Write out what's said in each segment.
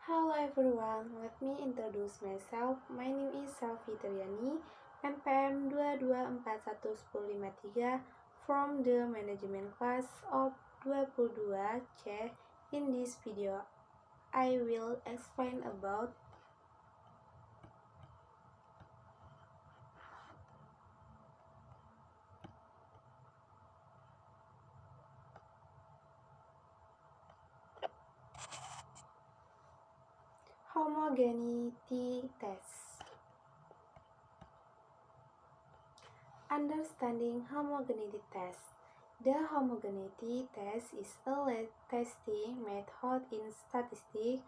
Hello everyone, let me introduce myself. My name is Selvi Triani, NPM 22411053 from the management class of 22C. In this video, I will explain about homogeneity test. Understanding homogeneity test. The homogeneity test is a testing method in statistics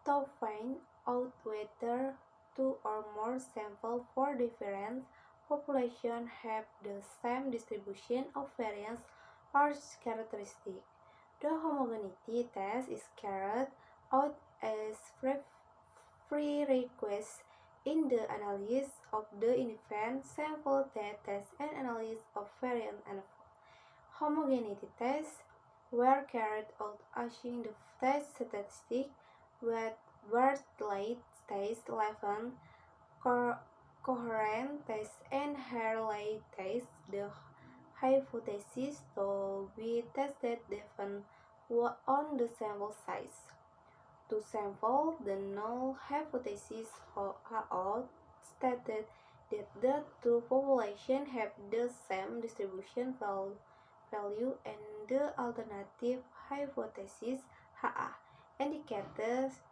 to find out whether two or more samples for different populations have the same distribution of variance or characteristics. The homogeneity test is carried out as prerequisite in the analysis of the independent sample test and analysis of variance and homogeneity tests were carried out using the test statistics with Bartlett test, Levin coherent test, and Hartley test. The hypothesis to be tested depends on the sample size. To sample, the null hypothesis stated that the two populations have the same distribution value, and the alternative hypothesis HA indicates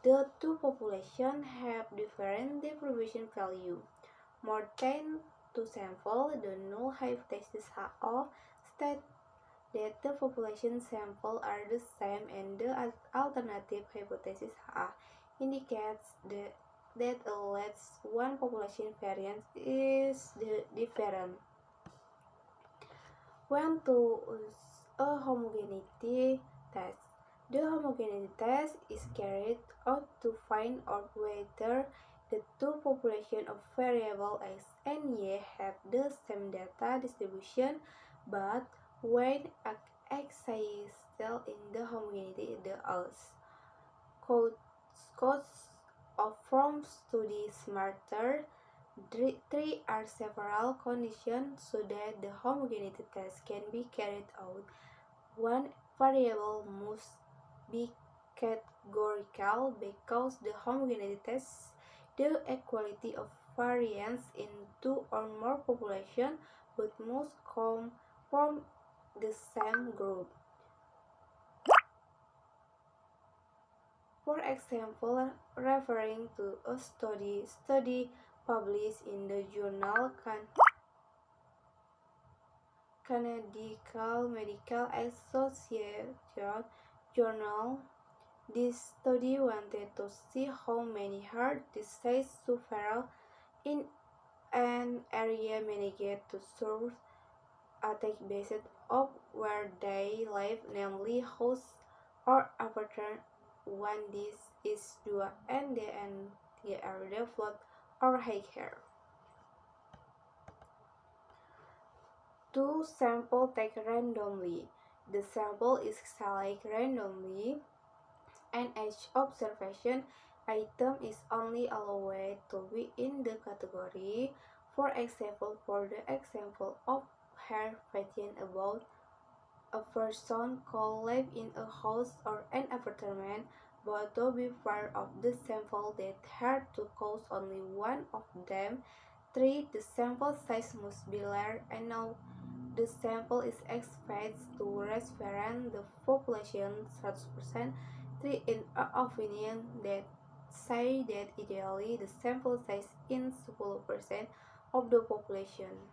the two populations have different distribution value. More than two samples, the null hypothesis HO states that the population samples are the same, and the alternative hypothesis HA indicates that at least one population variance is different. When to use a homogeneity test. The homogeneity test is carried out to find out whether the two populations of variable x and y have the same data distribution, but when x is still in the homogeneity, the else. Quotes from Study Smarter. Three are several conditions so that the homogeneity test can be carried out. One variable must be categorical because the homogeneity tests the equality of variance in two or more populations but must come from the same group. For example, referring to a study published in the journal Canadian Medical Association journal, this study wanted to see how many heart disease sufferers in an area managed to serve attack based on where they live, namely house or apartment. When this is due and the area flood or high hair. 2. Sample taken randomly. The sample is selected randomly, and each observation item is only allowed to be in the category. For example, for the example of hair question about a person could live in a house or an apartment, but to be part of the sample that had to cause only one of them. 3. The sample size must be large enough. The sample is expected to represent the population 100%. 3. In our opinion, that say that ideally the sample size is 10% of the population.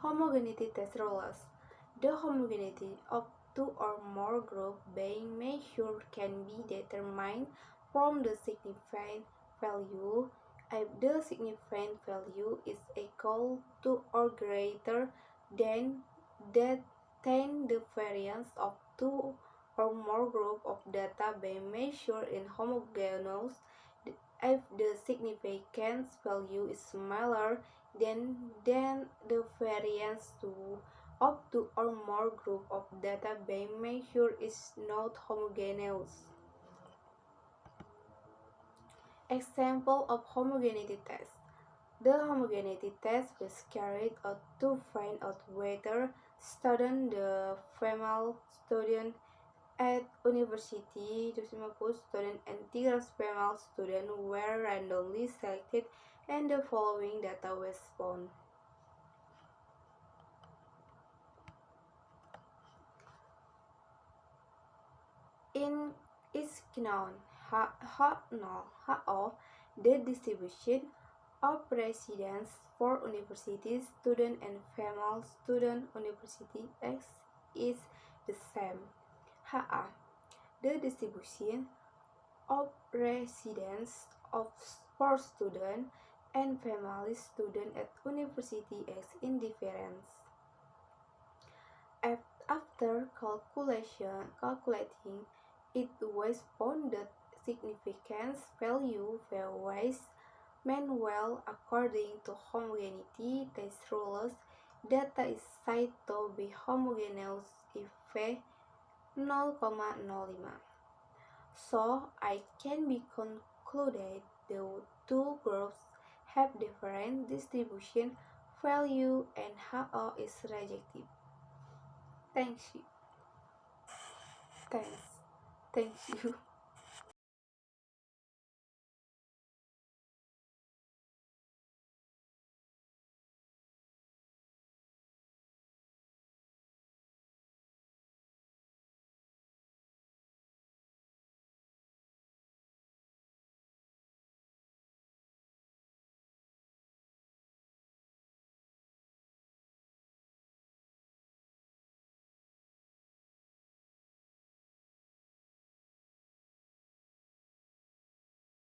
Homogeneity test rules. The homogeneity of two or more groups being measured can be determined from the significant value. If the significant value is equal to or greater than that, then the variance of two or more groups of data being measured in homogeneous. If the significance value is smaller than the variance to of two or more groups of data being measured is not homogeneous. Example of homogeneity test. The homogeneity test was carried out to find out whether the female student at university, 250 students and 300 female students were randomly selected and the following data was found. In is known how the distribution of residence for university student and female student university X is the same. HA. The distribution of residence of for student and family student at university X indifference. After calculating, it was found that significance value varies manual according to homogeneity test rules. Data is said to be homogeneous if V 0,05. So I can be concluded the two groups have different distribution value and HO is rejective. Thanks you. Thanks. Thank you.